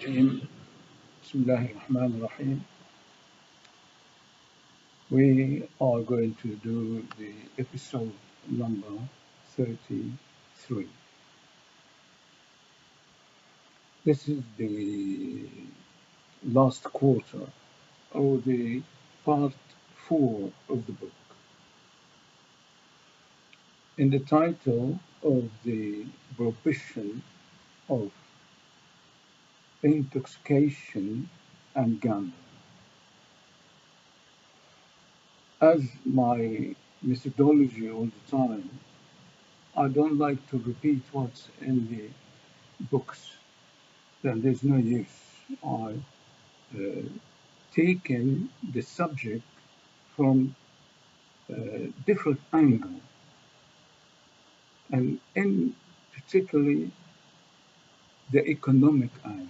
الرجيم. بسم الله الرحمن الرحيم. We are going to do the episode number 33. This is the last quarter or the part 4 of the book. In the title of the prohibition of intoxication and gambling. As my methodology all the time, I don't like to repeat what's in the books. Then there's no use. I taken the subject from different angle, and in particularly the economic angle.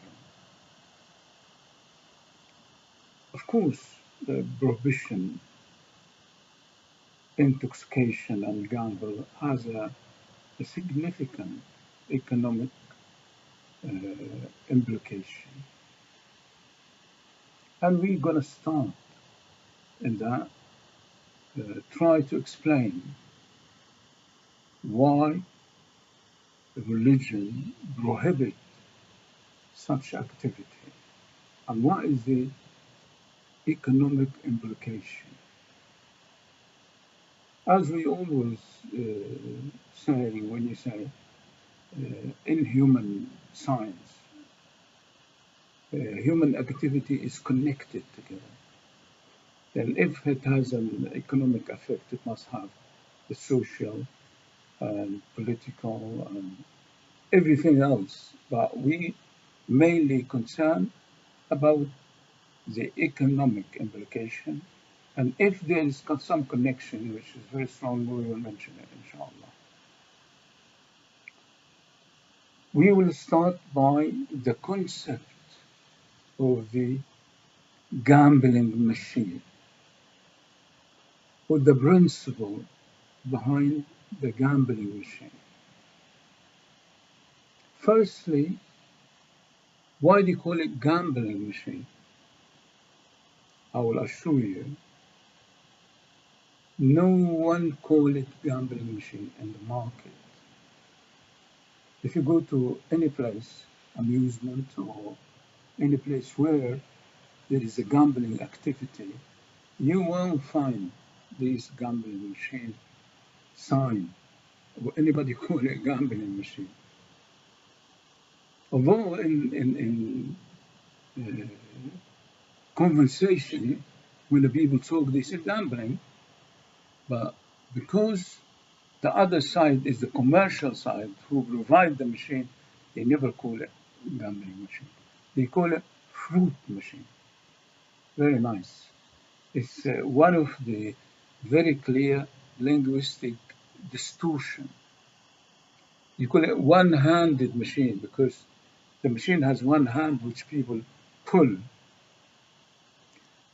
Of course, the prohibition, intoxication, and gamble has a significant economic implication. And we're going to start in that, try to explain why religion prohibits such activity and what is the economic implication. As we always say, when you say in human science, human activity is connected together. Then if it has an economic effect, it must have the social and political and everything else. But we mainly concern about the economic implication. And if there is some connection, which is very strong, we will mention it, inshallah. We will start by the concept of the gambling machine, or the principle behind the gambling machine. Firstly, why do you call it gambling machine? I will assure you, no one call it gambling machine in the market. If you go to any place, amusement or any place where there is a gambling activity, you won't find this gambling machine sign or anybody call it gambling machine. Although in conversation, when the people talk, they say gambling, but because the other side is the commercial side who provide the machine, they never call it gambling machine. They call it fruit machine. Very nice. It's one of the very clear linguistic distortion. You call it one-handed machine because the machine has one hand which people pull.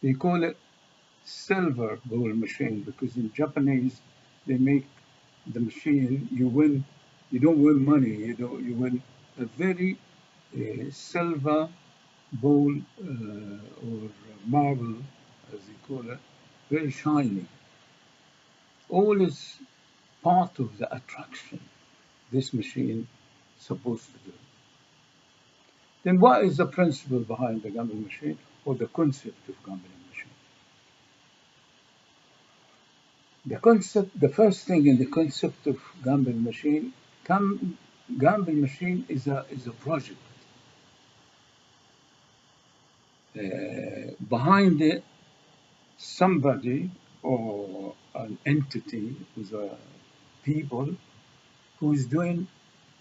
They call it silver bowl machine because in Japanese they make the machine, you win, you don't win money, you win a very silver bowl or marble, as they call it, very shiny. All is part of the attraction this machine is supposed to do. Then what is the principle behind the gambling machine or the concept of gambling machine? The first thing in the concept of gambling machine, gambling machine is a project. Behind it, somebody or an entity with people who is doing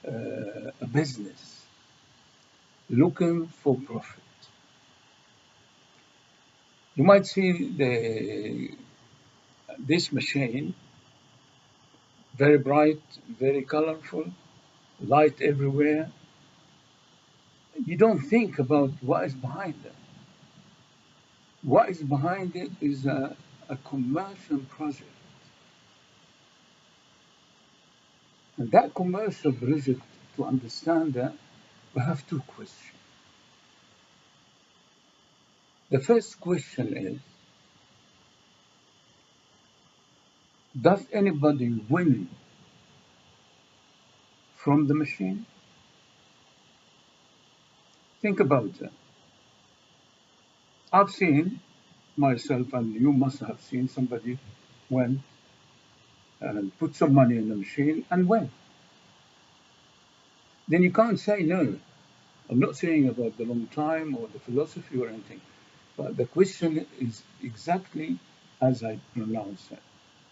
a business, looking for profit. You might see this machine, very bright, very colorful, light everywhere. You don't think about what is behind it. What is behind it is a commercial project. And that commercial project, to understand that, we have two questions. The first question is, does anybody win from the machine? Think about that. I've seen myself, and you must have seen somebody went and put some money in the machine and win. Then you can't say no. I'm not saying about the long time or the philosophy or anything, but the question is exactly as I pronounce it.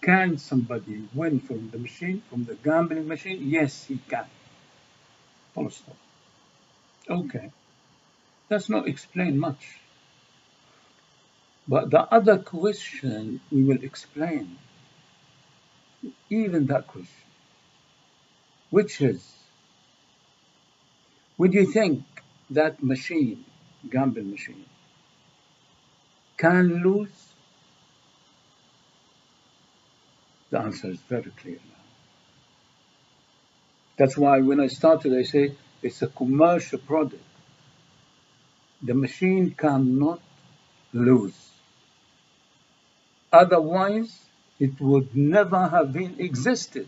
Can somebody win from the machine, from the gambling machine? Yes, he can. Full stop. Okay, that's not explain much. But the other question we will explain, even that question, which is, would you think that machine, gambling machine, can lose? The answer is very clear now. That's why when I started, I say it's a commercial product. The machine cannot lose. Otherwise, it would never have been existed.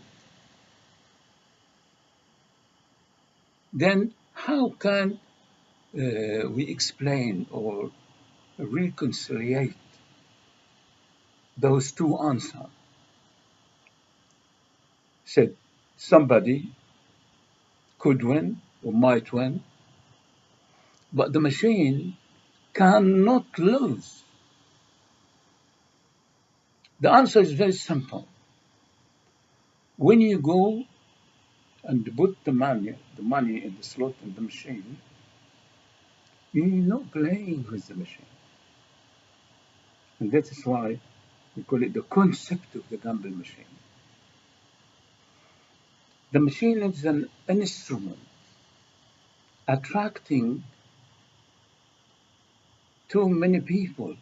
Then how can we explain or reconcile those two answers? Said somebody could win or might win, but the machine cannot lose. The answer is very simple. When you go and put the money in the slot in the machine, you're not playing with the machine. And that is why we call it the concept of the gambling machine. The machine is an instrument attracting too many people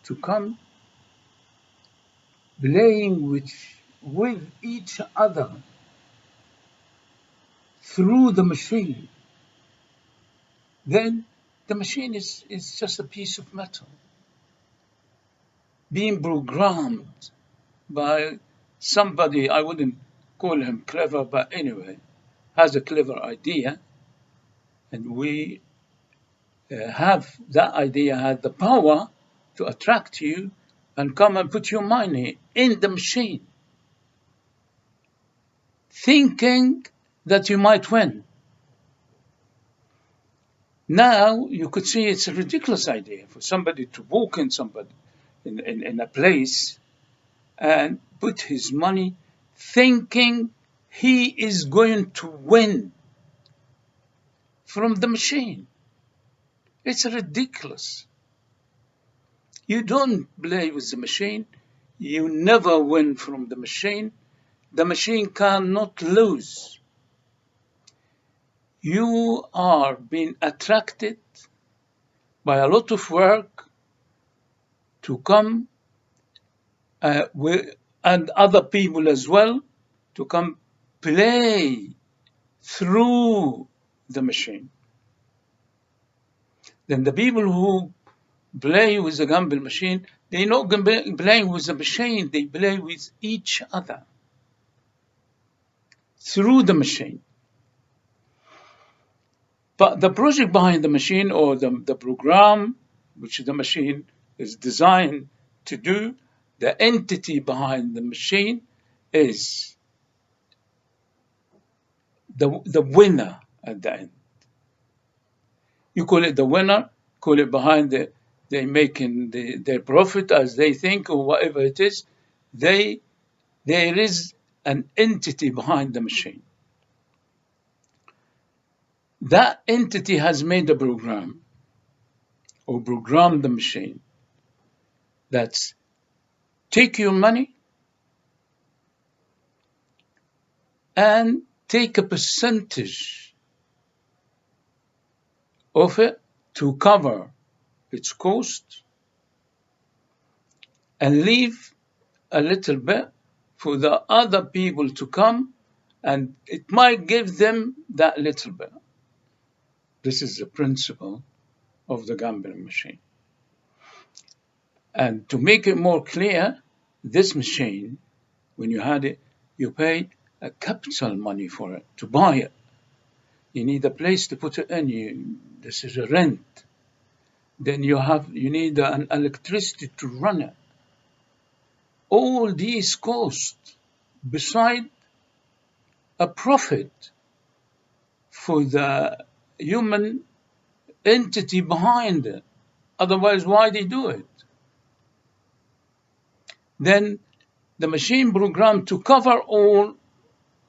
to come playing with each other through the machine. Then the machine is just a piece of metal being programmed by somebody, I wouldn't call him clever, but anyway, has a clever idea, and we have that idea had the power to attract you and come and put your money in the machine, thinking that you might win. Now you could see it's a ridiculous idea for somebody to walk in somebody in a place and put his money thinking he is going to win from the machine. It's ridiculous. You don't play with the machine. You never win from the machine. The machine cannot lose. You are being attracted by a lot of work to come and other people as well to come play through the machine. Then the people who play with the gambling machine, they're not playing with the machine, they play with each other through the machine. But the project behind the machine, or the program which the machine is designed to do, the entity behind the machine is the winner at the end. You call it the winner, call it behind they making their profit as they think, or whatever it is. There is an entity behind the machine. That entity has made a program or programmed the machine that's take your money and take a percentage of it to cover its cost and leave a little bit for the other people to come, and it might give them that little bit. This is the principle of the gambling machine. And to make it more clear, this machine, when you had it, you paid a capital money for it, to buy it. You need a place to put it in. This is a rent. Then you need an electricity to run it. All these costs, beside a profit for the human entity behind it. Otherwise, why they do it? Then the machine programmed to cover all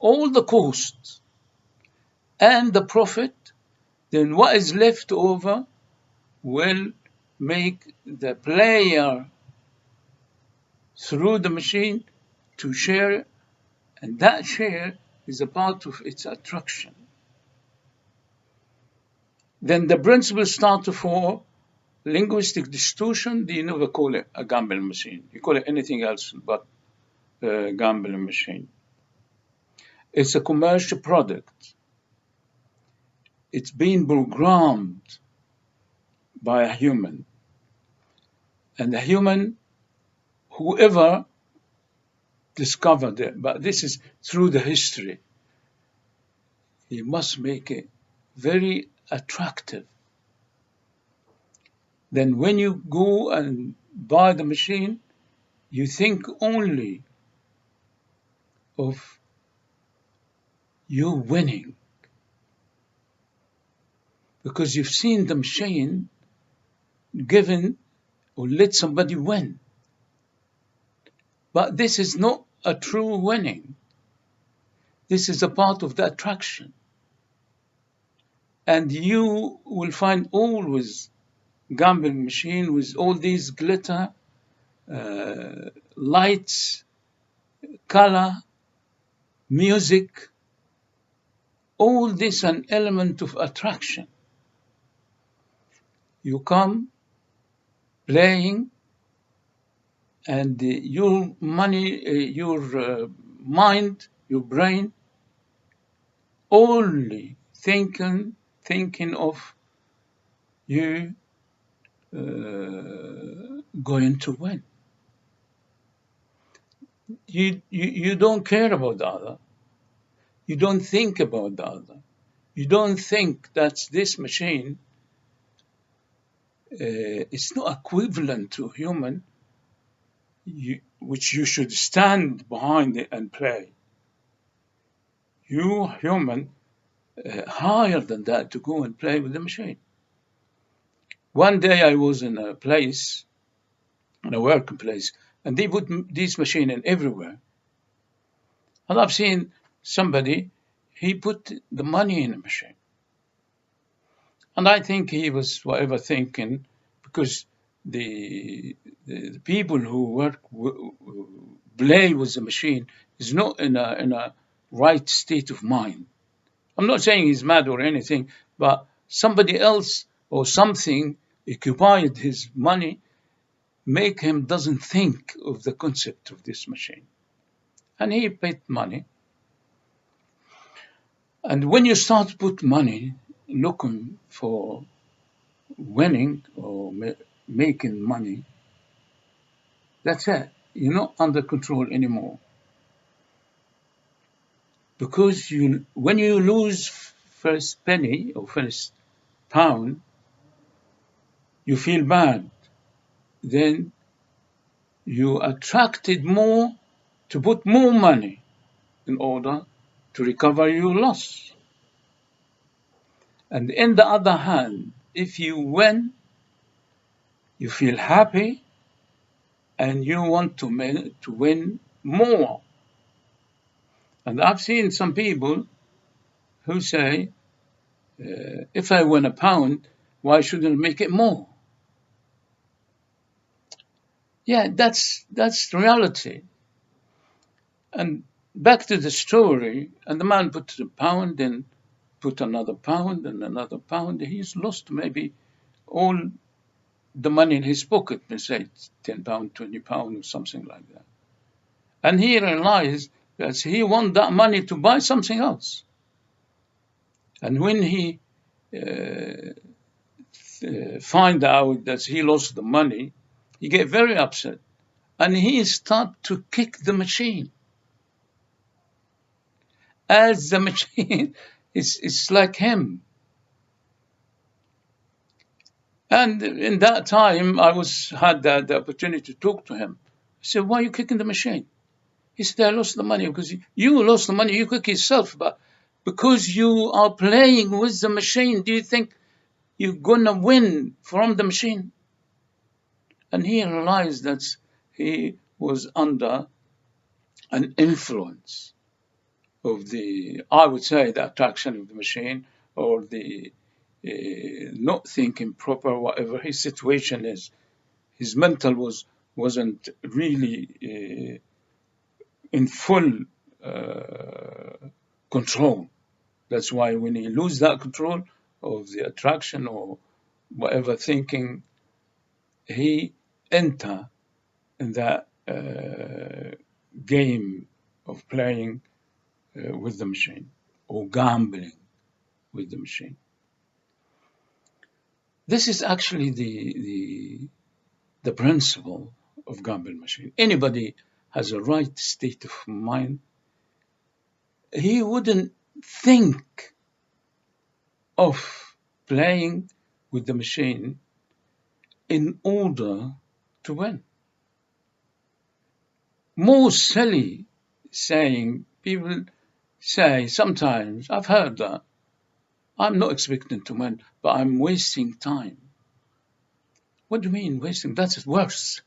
the costs and the profit, then what is left over will make the player through the machine to share, and that share is a part of its attraction. Then the principle starts for linguistic distortion. You never call it a gambling machine. You call it anything else but a gambling machine. It's a commercial product. It's been programmed by a human. And the human, whoever discovered it, but this is through the history, he must make it very attractive. Then when you go and buy the machine, you think only of you winning, because you've seen the machine given or let somebody win. But this is not a true winning. This is a part of the attraction. And you will find always gambling machine with all these glitter, lights, color, music, all this an element of attraction. You come playing, and your money, your mind, your brain, only thinking of you going to win. You don't care about the other. You don't think about the other. You don't think that this machine is not equivalent to human, which you should stand behind it and play. You, human, higher than that to go and play with the machine. One day I was in a place, in a workplace, and they put this machine in everywhere. And I've seen somebody, he put the money in the machine. And I think he was whatever thinking, because the people who play with the machine is not in a right state of mind. I'm not saying he's mad or anything, but somebody else or something occupied his money, make him doesn't think of the concept of this machine. And he paid money. And when you start to put money looking for winning or making money, that's it. You're not under control anymore. Because when you lose first penny or first pound, you feel bad. Then you attracted more to put more money in order to recover your loss. And in the other hand, if you win, you feel happy and you want to win more. And I've seen some people who say, if I win a pound, why shouldn't I make it more? Yeah, that's reality. And back to the story, and the man put a pound, then put another pound and another pound. He's lost maybe all the money in his pocket, let's say 10 pound, 20 pound, or something like that. And he realized that he want that money to buy something else. And when he find out that he lost the money, He get very upset, and he start to kick the machine. As the machine is like him. And in that time, I had the opportunity to talk to him. I said, "Why are you kicking the machine?" He said, "I lost the money." Because you lost the money, you kick yourself. But because you are playing with the machine, do you think you're gonna win from the machine? And he realized that he was under an influence of I would say, the attraction of the machine, or the not thinking proper, whatever his situation is. His mental wasn't really in full control. That's why when he lose that control of the attraction or whatever thinking, he enter in that game of playing with the machine, or gambling with the machine. This is actually the principle of gambling machine. Anybody has a right state of mind, he wouldn't think of playing with the machine in order to win. More silly saying, people say sometimes, I've heard that, "I'm not expecting to win, but I'm wasting time." What do you mean wasting? That's worse.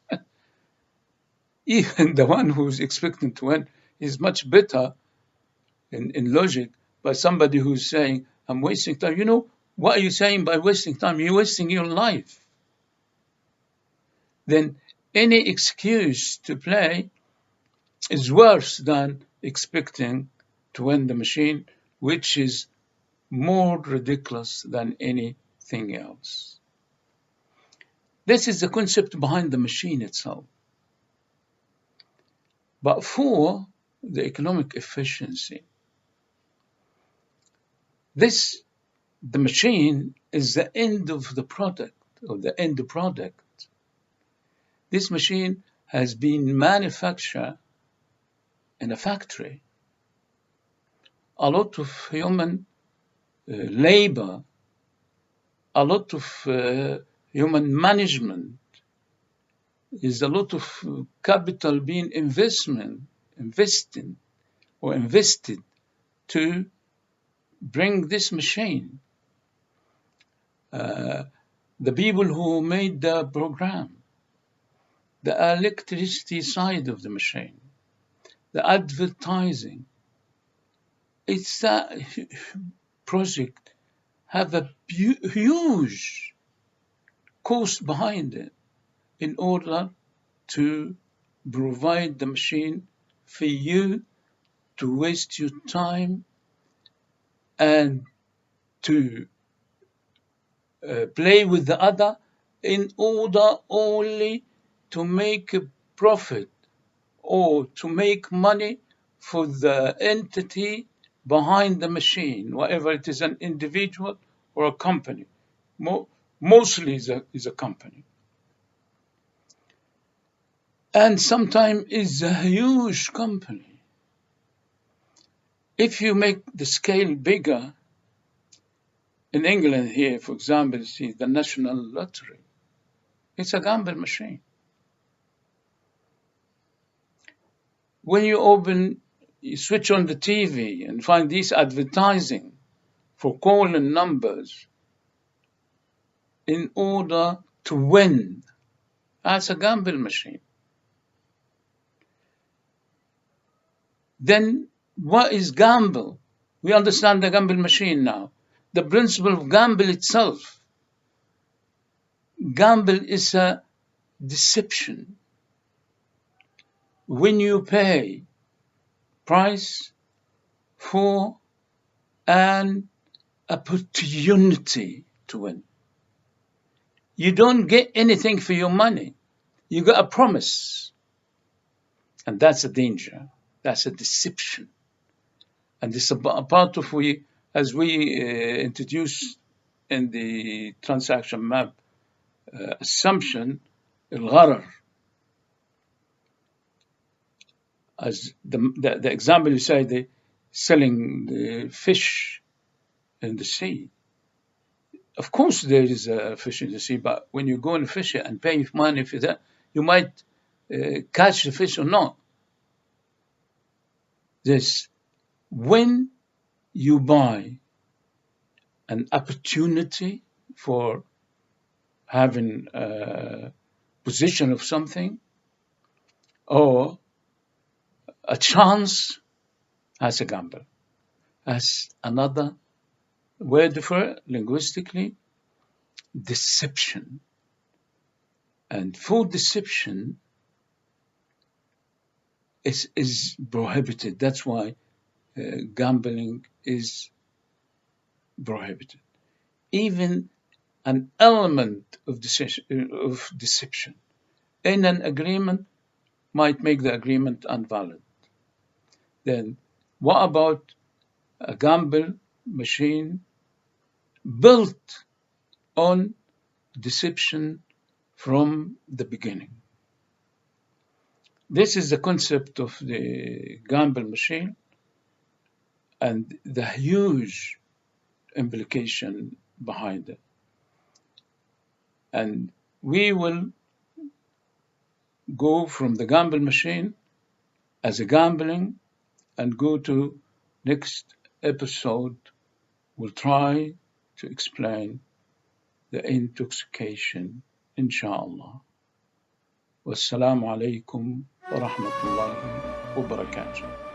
Even the one who's expecting to win is much better in logic, but somebody who's saying, "I'm wasting time." You know, what are you saying by wasting time? You're wasting your life. Then any excuse to play is worse than expecting to win the machine, which is more ridiculous than anything else. This is the concept behind the machine itself. But for the economic efficiency, the machine is the end of the product, or the end product. This machine has been manufactured in a factory. A lot of human labor, a lot of human management, is a lot of capital being invested to bring this machine. The people who made the program, the electricity side of the machine, the advertising, it's that project have a huge cost behind it in order to provide the machine for you to waste your time and to play with the other in order only to make a profit or to make money for the entity behind the machine, whatever it is, an individual or a company. Mostly is a company. And sometimes it's a huge company. If you make the scale bigger, in England here, for example, see the National Lottery. It's a gamble machine. When you switch on the TV and find these advertising for calling numbers in order to win, that's a gamble machine. Then what is gamble? We understand the gamble machine now. The principle of gamble itself. Gamble is a deception. When you pay price for an opportunity to win, you don't get anything for your money. You got a promise. And that's a danger. That's a deception. And this is a part of as we introduced in the transaction map assumption, الغرر. As the example you say, the selling the fish in the sea. Of course, there is a fish in the sea, but when you go and fish it and pay money for that, you might catch the fish or not. This when you buy an opportunity for having a position of something or a chance as a gamble, as another word for it, linguistically, deception. And for deception is prohibited. That's why gambling is prohibited. Even an element of deception in an agreement might make the agreement invalid. Then what about a gamble machine built on deception from the beginning? This is the concept of the gamble machine and the huge implication behind it. And we will go from the gamble machine as a gambling and go to next episode. We'll try to explain the intoxication, inshallah. Wassalamu alaikum wa rahmatullahi wa barakatuh.